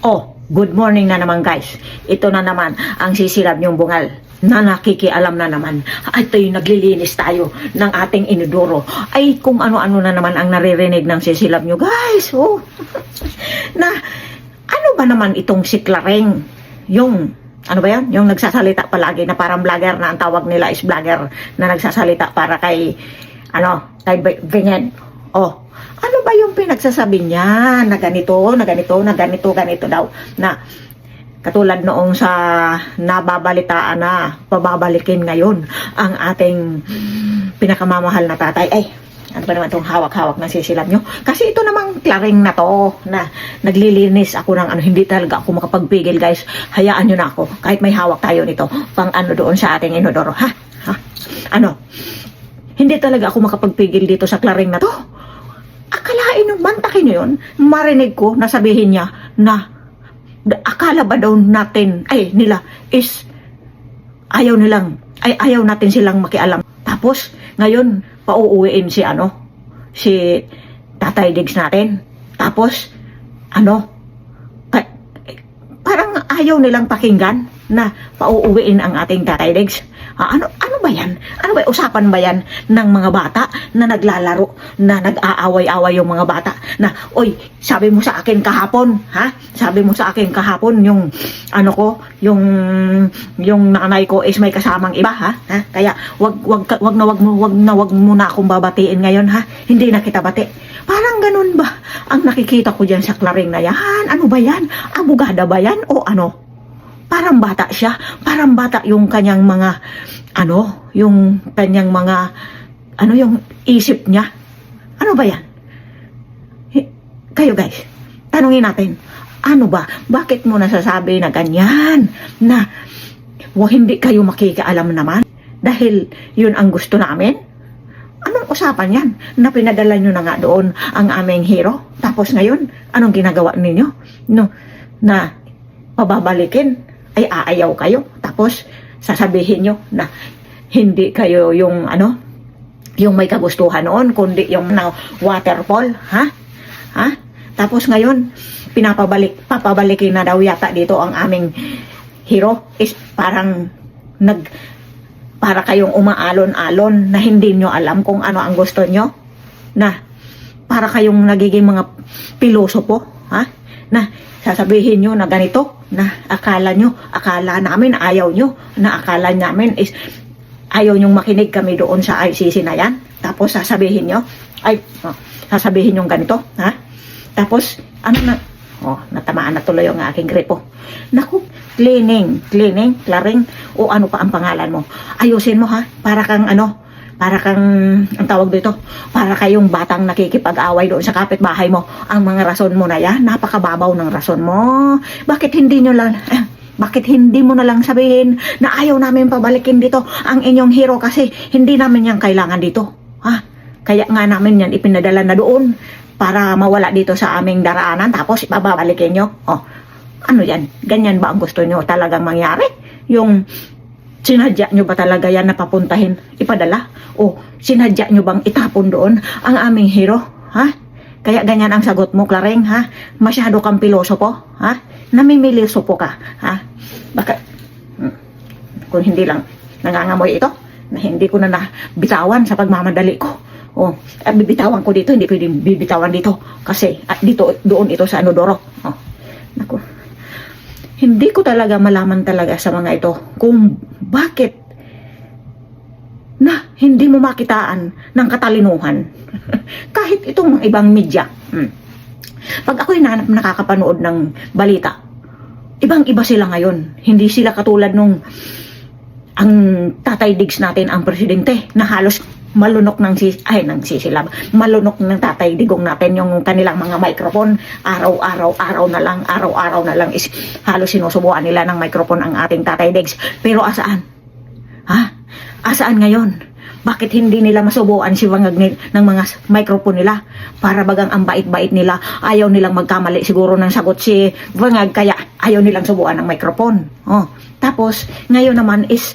Oh, good morning na naman guys. Ito na naman ang sisilab niyong bungal na nakikialam na naman. Ay, ito'y naglilinis tayo ng ating inodoro. Ay, kung ano-ano na naman ang naririnig ng sisilab niyo guys. Oh. Na, ano ba naman itong si Clareng? Yung, ano ba yan? Yung nagsasalita palagi na parang vlogger na ang tawag nila is vlogger na nagsasalita para kay, kay Vingen. Oh, ano ba yung pinagsasabi niya na ganito daw, na katulad noong sa nababalitaan na pababalikin ngayon ang ating pinakamamahal na tatay. Ay, ano ba naman itong hawak-hawak na sisilab nyo? Kasi ito namang Clareng na to, na naglilinis ako ng hindi talaga ako makapagpigil guys. Hayaan nyo na ako, kahit may hawak tayo nito, pang doon sa ating inodoro, ha? Hindi talaga ako makapagpigil dito sa Clareng na to. Akalain nyo, mantakin nyo yun, marinig ko na sabihin niya na akala ba daw natin, nila is ayaw natin silang makialam. Tapos, ngayon, pauuwiin si Tatay Diggs natin. Tapos, parang ayaw nilang pakinggan na pauuwiin ang ating Tatay Diggs. Ano ba yan? Ano ba, usapan ba yan ng mga bata na naglalaro, na nag-aaway-away yung mga bata? Na, oy, sabi mo sa akin kahapon, ha? Sabi mo sa akin kahapon, yung nanay ko is may kasamang iba, ha? Kaya, wag mo na akong babatiin ngayon, ha? Hindi na kita bati. Parang ganun ba ang nakikita ko dyan sa Clareng na yan? Ano ba yan? Abogada ba yan? O ano? Parang bata siya. Parang bata yung kanyang mga, yung isip niya. Ano ba yan? Kayo guys, tanungin natin, ano ba? Bakit mo nasasabi na ganyan? Na, hindi kayo makikialam naman? Dahil yun ang gusto namin? Anong usapan yan? Na pinadala nyo na nga doon ang aming hero? Tapos ngayon, anong ginagawa ninyo? No, na pababalikin? Ay aayaw kayo, tapos sasabihin nyo na hindi kayo yung may kagustuhan noon, kundi yung waterfall, ha? Tapos ngayon, papabalikin na daw yata dito ang aming hero, is para kayong umaalon-alon na hindi nyo alam kung ano ang gusto nyo, na para kayong nagiging mga pilosopo, ha? Na sasabihin nyo na ganito, na akala namin ayaw nyo, na akala namin is ayaw nyong makinig kami doon sa ICC na yan. Tapos sasabihin nyo, sasabihin nyo ganito, ha? Tapos, natamaan na tuloy yung aking gripo. Naku, Clareng, o ano pa ang pangalan mo? Ayusin mo, ha? Para kang ang tawag dito, para kayong batang nakikipag-away doon sa kapitbahay mo. Ang mga rason mo na yan, napakababaw ng rason mo. Bakit hindi mo na lang sabihin na ayaw namin pabalikin dito ang inyong hero kasi hindi namin yan kailangan dito, ha? Kaya nga namin yan ipinadala na doon para mawala dito sa aming daraanan, tapos ipababalikin nyo. Ano yan? Ganyan ba ang gusto nyo talagang mangyari? Yung sinadya nyo ba talaga yan na papuntahin, ipadala? O sinadya nyo bang itapon doon ang aming hero? Ha? Kaya ganyan ang sagot mo, Clareng, ha? Masyado kang pilosopo, ha? Namimilisopo ka, ha? Baka, kung hindi lang nangangamoy ito, na hindi ko na nabitawan sa pagmamadali ko. Bibitawan ko dito, hindi pwedeng bibitawan dito. Kasi, doon ito sa inodoro. Naku. Hindi ko talaga malaman talaga sa mga ito kung bakit na hindi mo makitaan ng katalinuhan. Kahit itong ibang media. Pag ako'y nakakapanood ng balita, ibang-iba sila ngayon. Hindi sila katulad nung ang Tatay Diggs natin, ang presidente, na halos malunok malunok ng Tatay Digong natin yung kanilang mga microphone. Araw-araw na lang is halos sinusubuan nila ng microphone ang ating Tatay Diggs. Pero asaan? Asaan ngayon? Bakit hindi nila masubuan si Wangag ng mga microphone nila? Para bagang ang bait-bait nila, ayaw nilang magkamali siguro ng sagot si Wangag, kaya ayaw nilang subuan ng microphone. Tapos ngayon naman is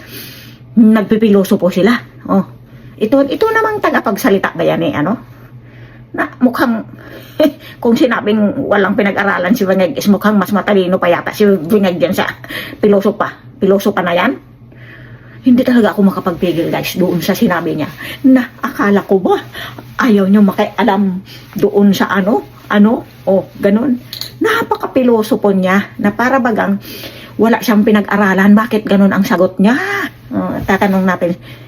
nagpipiloso po sila. Ito namang tagapagsalita ba yan Na mukhang, kung sinabing walang pinag-aralan si Bingeg is mukhang mas matalino pa yata si Bingeg dyan sa piloso pa. Piloso pa na yan. Hindi talaga ako makapagpigil guys doon sa sinabi niya na akala ko ba ayaw niyo makialam doon sa ano, ganun. Napaka-piloso po niya na para bagang wala siyang pinag-aralan. Bakit ganun ang sagot niya?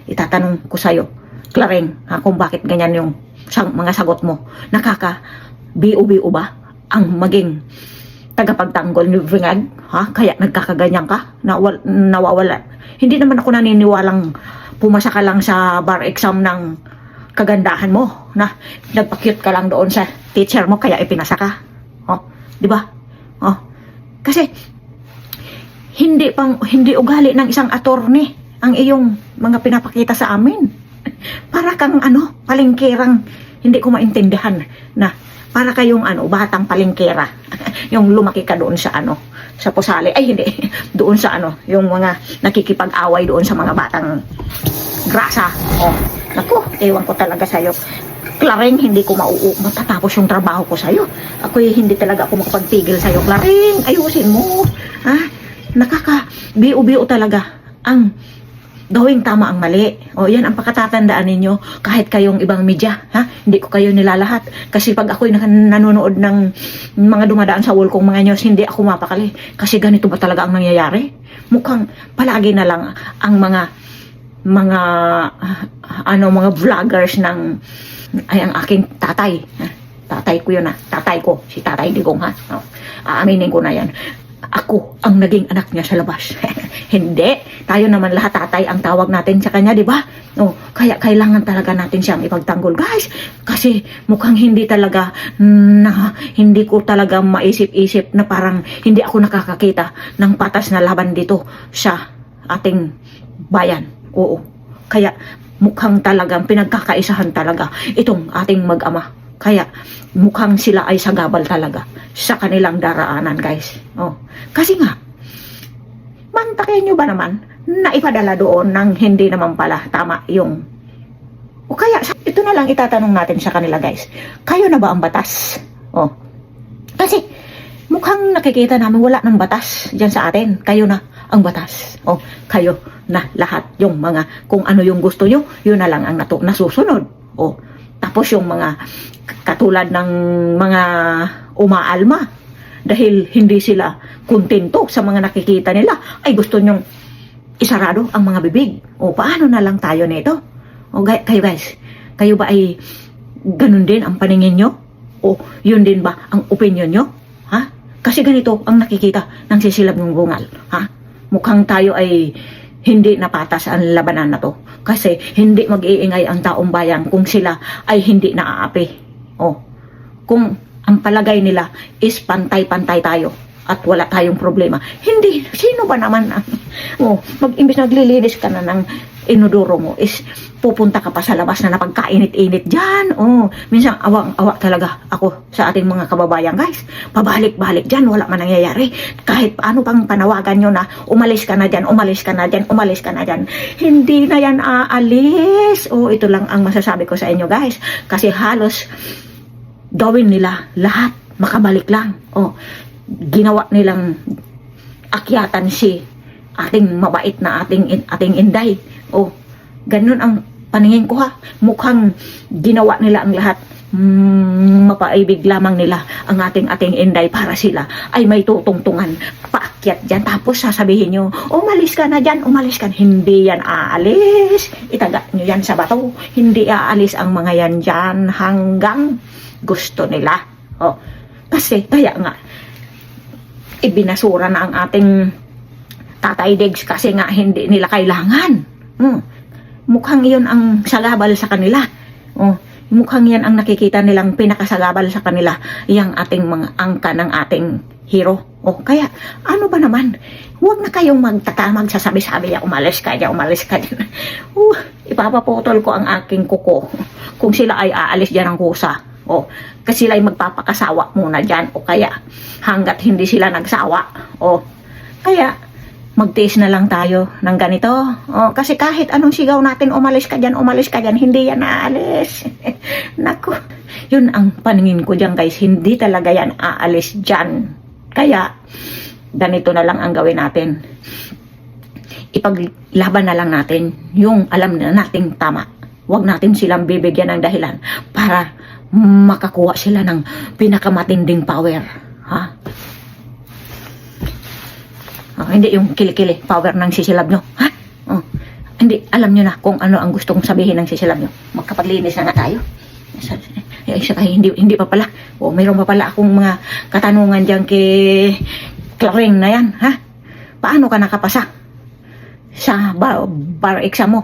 Itatanong ko sa'yo, Clareng, kung bakit ganyan yung mga sagot mo. Nakaka-biu-biu ba ang maging tagapagtanggol ni Bingeg? Kaya nagkakaganyan ka? Nawawala. Hindi naman ako naniniwalang pumasa ka lang sa bar exam ng kagandahan mo na nagpa-cute ka lang doon sa teacher mo kaya ipinasa ka. Di ba? Kasi hindi ugali ng isang attorney ang iyong mga pinapakita sa amin. Para kang palengkerang hindi ko maintindihan na para kayong batang palengkera. Yung lumaki ka doon sa sa pusali. Ay hindi, doon sa yung mga nakikipag-away doon sa mga batang grasa. Naku, ewan ko talaga sa'yo. Clareng, hindi ko matatapos yung trabaho ko sa'yo. Ako'y hindi talaga ako makapagpigil sa'yo. Clareng, ayusin mo. Nakaka-biu-biu talaga ang gawing tama ang mali. Yan ang pakatatandaan ninyo kahit kayong ibang media. Hindi ko kayo nilalahat. Kasi pag ako'y nanonood ng mga dumadaan sa wall kong mga news, hindi ako mapakali. Kasi ganito ba talaga ang nangyayari? Mukhang palagi na lang ang mga vloggers ng ang aking tatay. Tatay ko yun tatay ko, si Tatay Digong aaminin ko na yan. Ako ang naging anak niya sa labas. Hindi. Tayo naman lahat tatay ang tawag natin sa kanya, di ba? Kaya kailangan talaga natin siyang ipagtanggol, guys. Kasi mukhang hindi talaga hindi ko talaga maisip-isip na parang hindi ako nakakakita ng patas na laban dito sa ating bayan. Kaya mukhang talagang pinagkakaisahan talaga itong ating mag-ama. Kaya mukhang sila ay sagabal talaga sa kanilang daraanan, guys. Kasi nga, mantakin nyo ba naman na ipadala doon ng hindi naman pala tama yung... kaya, ito na lang itatanong natin sa kanila, guys. Kayo na ba ang batas? Kasi, mukhang nakikita namin wala ng batas dyan sa atin. Kayo na ang batas. Kayo na lahat yung mga, kung ano yung gusto nyo, yun na lang ang nasusunod. Tapos yung mga katulad ng mga umaalma dahil hindi sila kontento sa mga nakikita nila, ay gusto nyong isarado ang mga bibig. Paano na lang tayo nito? Kayo guys, kayo ba ay ganun din ang paningin nyo? Yun din ba ang opinion nyo? Kasi ganito ang nakikita ng sisilab ng bungal. Mukhang tayo ay hindi napatas ang labanan na to. Kasi hindi mag-iingay ang taong bayan kung sila ay hindi naaapi. Kung ang palagay nila is pantay-pantay tayo at wala tayong problema. Hindi. Sino ba naman imbis naglilinis ka na ng inodoro mo is pupunta ka pa sa labas na napagkainit-init dyan. Minsan awang-awa talaga ako sa ating mga kababayan, guys. Pabalik-balik dyan, wala man nangyayari. Kahit paano pang panawagan nyo na umalis ka na dyan, umalis ka na dyan, umalis ka na dyan. Hindi na yan aalis. Ito lang ang masasabi ko sa inyo, guys. Kasi halos gawin nila lahat, makabalik lang. Ginawa nilang akyatan si ating mabait na ating Inday. Ganun ang paningin ko Mukhang ginawa nila ang lahat. Mapaibig lamang nila ang ating Inday para sila ay may tutungtungan paakyat dyan. Tapos sasabihin nyo, umalis ka na dyan, umalis ka. Hindi yan aalis. Itaga nyo yan sa bato. Hindi aalis ang mga yan dyan hanggang gusto nila. Kasi kaya nga ibinasura na ang ating Tatay Diggs kasi nga hindi nila kailangan. Mukhang iyon ang sagabal sa kanila. Mukhang yan ang nakikita nilang pinakasagabal sa kanila, yung ating mga angka ng ating hero. Kaya ano ba naman, huwag na kayong magsasabi-sabi, umalis ka dyan, umalis ka dyan. Ipapaputol ko ang aking kuko kung sila ay aalis dyan ng kusa. Kasi sila ay magpapakasawa muna dyan, kaya hanggat hindi sila nagsawa. Kaya magtiis na lang tayo ng ganito. Oh, kasi kahit anong sigaw natin, umalis ka dyan, hindi yan aalis. Naku, yun ang paningin ko dyan guys, hindi talaga yan aalis dyan. Kaya, ganito na lang ang gawin natin. Ipaglaban na lang natin yung alam na nating tama. Huwag natin silang bibigyan ng dahilan para makakuha sila ng pinakamatinding power. Ha? Oh, hindi yung kilikili, power ng sisilab nyo. Ha? Oh, hindi, alam nyo na kung ano ang gustong sabihin ng sisilab nyo. Magkapaglinis na nga tayo. Hindi pa pala. O, mayroon pa pala akong mga katanungan dyan kay Clareng na yan. Ha? Paano ka nakapasa sa bar exam mo?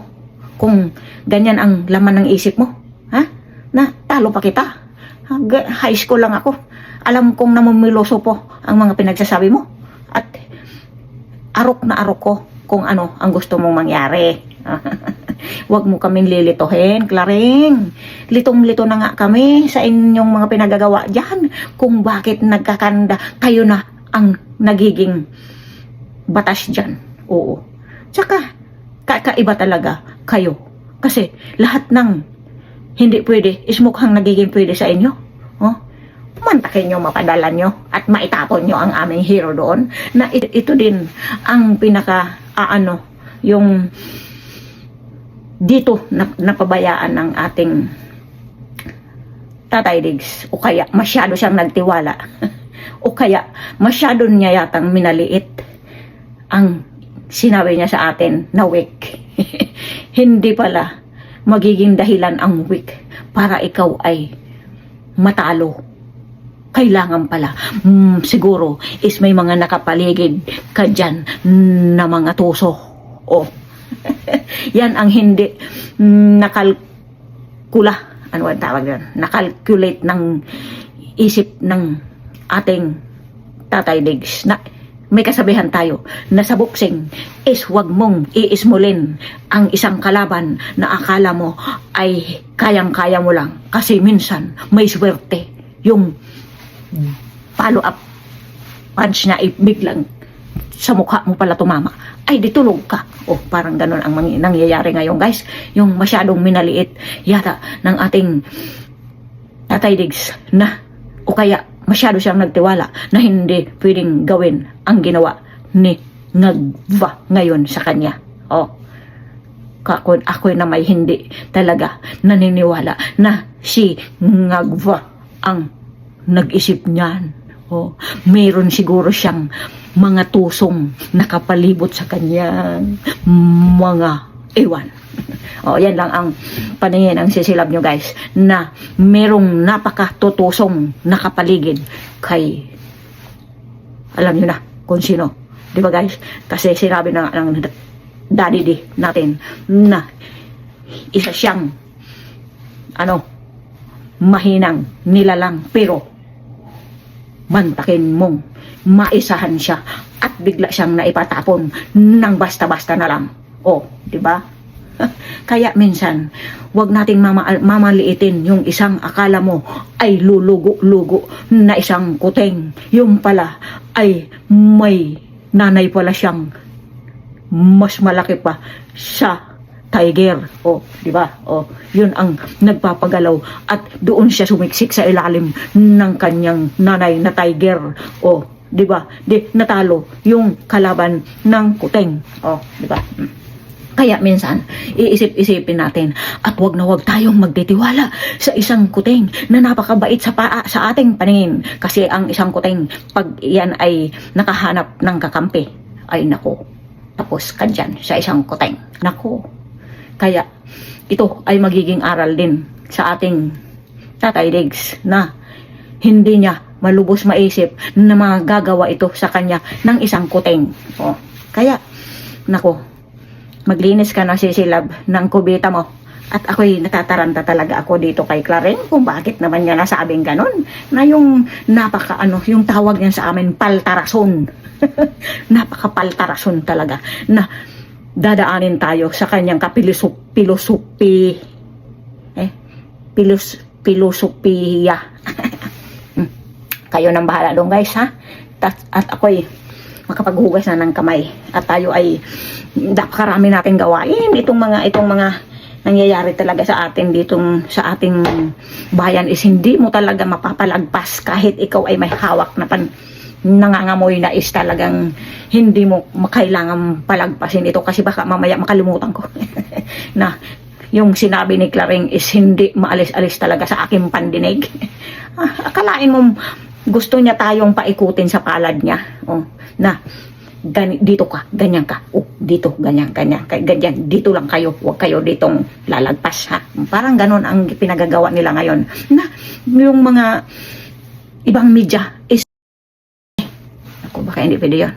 Kung ganyan ang laman ng isip mo. Ha? Na talo pa kita. High school lang ako. Alam kong namumuloso po ang mga pinagsasabi mo. At arok na arok ko kung ano ang gusto mong mangyari. Huwag mo kaming lilitohin, Clareng. Litong-lito na nga kami sa inyong mga pinagagawa dyan. Kung bakit nagkakanda, kayo na ang nagiging batas dyan. Oo. Tsaka, kakaiba talaga kayo. Kasi lahat ng hindi pwede is mukhang nagiging pwede sa inyo. Oh? Mantakin nyo, mapadala nyo at maitapon nyo ang aming hero doon na ito din ang pinaka yung dito napabayaan ng ating Tatay Diggs, o kaya masyado siyang nagtiwala o kaya masyado niya yatang minaliit ang sinabi niya sa atin na weak. Hindi pala magiging dahilan ang weak para ikaw ay matalo. Kailangan pala, siguro, is may mga nakapaligid ka dyan na mga tuso. O, yan ang hindi nakalkula, ano ang tawag yan? Nakalculate ng isip ng ating Tatay Diggs. Na, may kasabihan tayo na sa boxing is wag mong iismulin ang isang kalaban na akala mo ay kayang-kaya mo lang. Kasi minsan, may swerte yung follow up punch na biglang sa mukha mo pala tumama, ay ditulog ka. O parang ganun ang nangyayari ngayon guys, yung masyadong minaliit yata ng ating Tatay Diggs na o kaya masyado siyang nagtiwala na hindi pwedeng gawin ang ginawa ni Ngagva ngayon sa kanya. O ako na may hindi talaga naniniwala na si Ngagva ang nag-isip niyan. Oh, meron siguro siyang mga tusong nakapalibot sa kanyang mga ewan. Oh, yan lang ang paningin ang sisilab nyo guys, na merong napakatutusong nakapaligid kay, alam nyo na kung sino, di ba guys? Kasi sinabi na ng daddy di natin na isa siyang mahinang nilalang, pero mantakin mong maisahan siya at bigla siyang naipatapon ng basta-basta na lang. O, di ba? Kaya minsan, wag nating mamaliitin yung isang akala mo ay lulugo-lugo na isang kuting. Yung pala ay may nanay pala siyang mas malaki pa sa tiger. O, di ba? O, yun ang nagpapagalaw at doon siya sumiksik sa ilalim ng kanyang nanay na tiger. O, di ba? Di natalo yung kalaban ng kuting. O, di ba? Kaya minsan, iisip-isipin natin at wag na wag tayong magtitiwala sa isang kuting na napakabait sa ating paningin. Kasi ang isang kuting, pag yan ay nakahanap ng kakampi, ay nako, tapos ka dyan sa isang kuting. Nako. Kaya ito ay magiging aral din sa ating Tatay Diggs na hindi niya malubos maisip na magagawa ito sa kanya ng isang kuting. O, kaya, nako, maglinis ka na sisilab ng kubita mo. At ako'y natataranta talaga ako dito kay Clareng kung bakit naman niya nasabing ganun. Na yung yung tawag niya sa amin, paltarason. Napaka-paltarason talaga. Na dadaanin tayo sa kanyang filosofiya. Kayo nang bahala doon guys ha. At ako'y makapaghugas na ng kamay. At tayo ay napakarami natin gawain. Itong mga nangyayari talaga sa atin ditong sa ating bayan is hindi mo talaga mapapalagpas kahit ikaw ay may hawak na nangangamoy na is talagang hindi mo makailangan palagpasin ito kasi baka mamaya makalimutan ko na yung sinabi ni Claring is hindi maalis-alis talaga sa aking pandinig. Akalain mo gusto niya tayong paikutin sa palad niya. Na dito ka, ganyan ka. Dito, ganyan. Dito lang kayo. Huwag kayo ditong lalagpas, ha? Parang ganun ang pinagagawa nila ngayon. Na yung mga ibang media is ako, baka hindi pwede yun.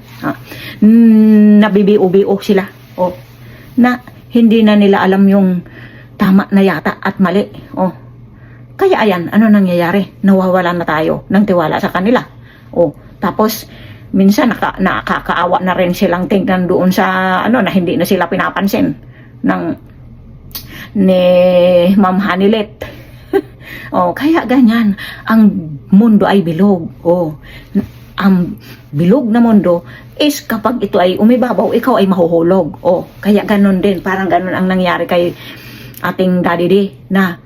Nabibiu-biu sila. Na hindi na nila alam yung tama na yata at mali. Kaya ayan, ano nangyayari? Nawawala na tayo ng tiwala sa kanila. Tapos minsan nakakaawa na rin silang tingnan doon sa na hindi na sila pinapansin ni Ma'am Hanilet. Kaya ganyan, ang mundo ay bilog. Ang bilog na mundo is kapag ito ay umibabaw, ikaw ay mahuhulog. Kaya ganun din, parang ganun ang nangyari kay ating Daddy D na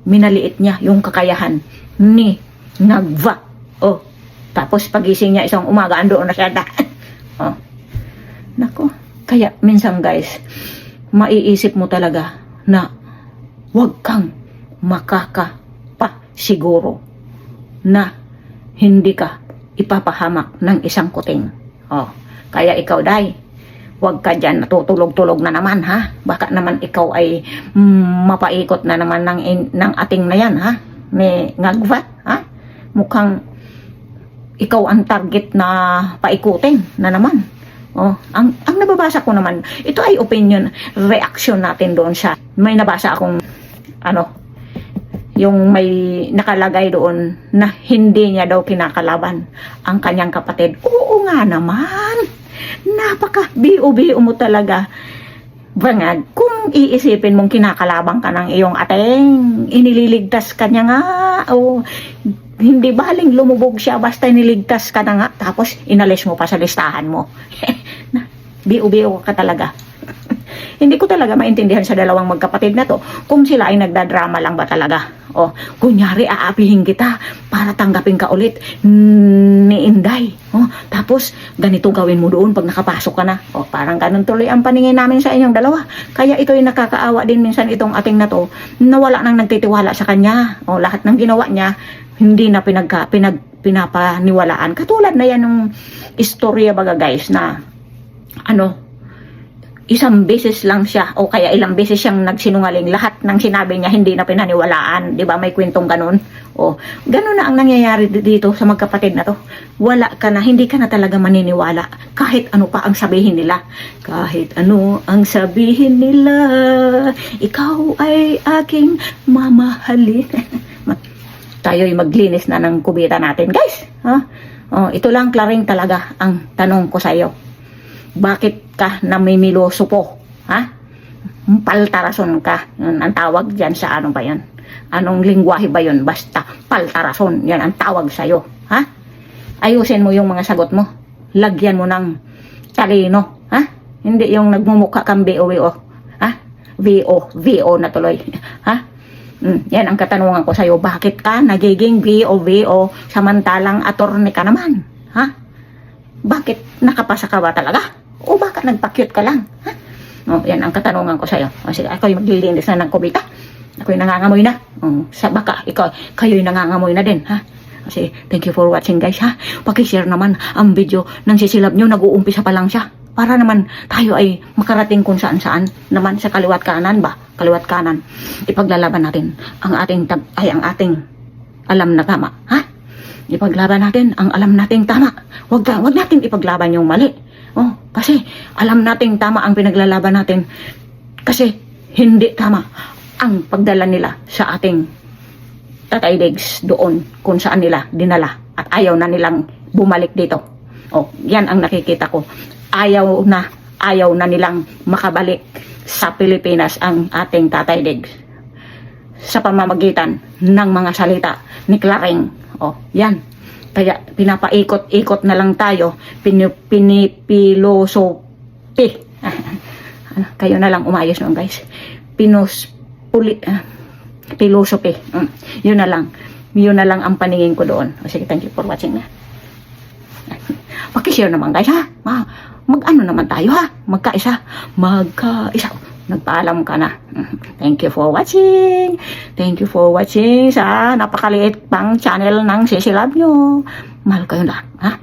minaliit niya yung kakayahan ni Nagva. Tapos pagising niya isang umaga, andoon na siya. Nako, kaya minsan guys, maiisip mo talaga na huwag kang makakapasiguro na hindi ka ipapahamak ng isang kuting. Kaya ikaw, Day, huwag ka dyan natutulog-tulog na naman, ha? Baka naman ikaw ay mapaikot na naman ng ating na yan, ha? May Ngagva, ha? Mukhang ikaw ang target na paikutin na naman. Ang nababasa ko naman, ito ay opinion, reaction natin doon sa, may nabasa akong, yung may nakalagay doon na hindi niya daw kinakalaban ang kanyang kapatid. Oo nga naman. Napaka-biu-biu mo talaga. Bangag, kung iisipin mong kinakalabang ka ng iyong ating, inililigtas ka niya nga, hindi baling lumubog siya basta iniligtas ka na nga, tapos inalis mo pa sa listahan mo. Biu-biu ka talaga. Hindi ko talaga maintindihan sa dalawang magkapatid na to kung sila ay nagdadrama lang ba talaga. Kunyari aapihin kita para tanggapin ka ulit ni Inday. Tapos ganito gawin mo doon pag nakapasok ka na. Parang ganun tuloy ang paningin namin sa inyong dalawa. Kaya ito ay nakakaawa din minsan itong ating na to na wala nang nagtitiwala sa kanya. Lahat ng ginawa niya hindi na pinapaniwalaan. Katulad na yan ng istorya baga guys na isang beses lang siya o kaya ilang beses siyang nagsinungaling, lahat ng sinabi niya hindi na pinaniwalaan, di ba? May kwentong ganun. Ganun na ang nangyayari dito sa magkapatid na to. Wala ka na, hindi ka na talaga maniniwala kahit ano pa ang sabihin nila. Kahit ano ang sabihin nila, ikaw ay aking mamahalin. Tayo'y maglinis na ng kubita natin, guys. Ito lang, Claring, talaga ang tanong ko sa iyo. Bakit ka namimiloso po? Paltarason ka. Yun ang tawag dyan sa ba yan? Anong lingwahe ba yun? Basta paltarason. Yan ang tawag sa'yo. Ayusin mo yung mga sagot mo. Lagyan mo ng talino. Hindi yung nagmumukha kang VO. VO na tuloy. Yan ang katanungan ko sa'yo. Bakit ka nagiging VO samantalang attorney ka naman? Bakit nakapasa ka ba talaga? O baka nagpa-cute ka lang? Yan ang katanungan ko sa'yo. Sige, ako'y maglilinis na ng kubita. Ako'y nangangamoy na. Baka kayo'y nangangamoy na din. Kasi thank you for watching guys. Pakishare naman ang video ng sisilab nyo. Nag-uumpisa pa lang siya. Para naman tayo ay makarating kung saan-saan. Naman sa kaliwat kanan ba? Kaliwat kanan. Ipaglalaban natin ang ating alam na tama. Ipaglaban natin ang alam nating tama. Wag natin ipaglaban yung mali. Kasi alam nating tama ang pinaglalaban natin. Kasi hindi tama ang pagdala nila sa ating Tatay Diggs doon kung saan nila dinala. At ayaw na nilang bumalik dito. Yan ang nakikita ko. Ayaw na nilang makabalik sa Pilipinas ang ating Tatay Diggs. Sa pamamagitan ng mga salita ni Claring. Yan. Kaya pinapaikot-ikot na lang tayo. Pinipilosopi. Kayo na lang umayos noon, guys. Philosophy. Yun na lang. Yun na lang ang paningin ko doon. O sige, thank you for watching na. Pakishare naman, guys, ha? Mag-ano naman tayo, ha? Magkaisa. Nagpaalam ka na. Thank you for watching. Thank you for watching sa napakaliit pang channel ng Sisi Love nyo. Mahal kayo lahat, ha?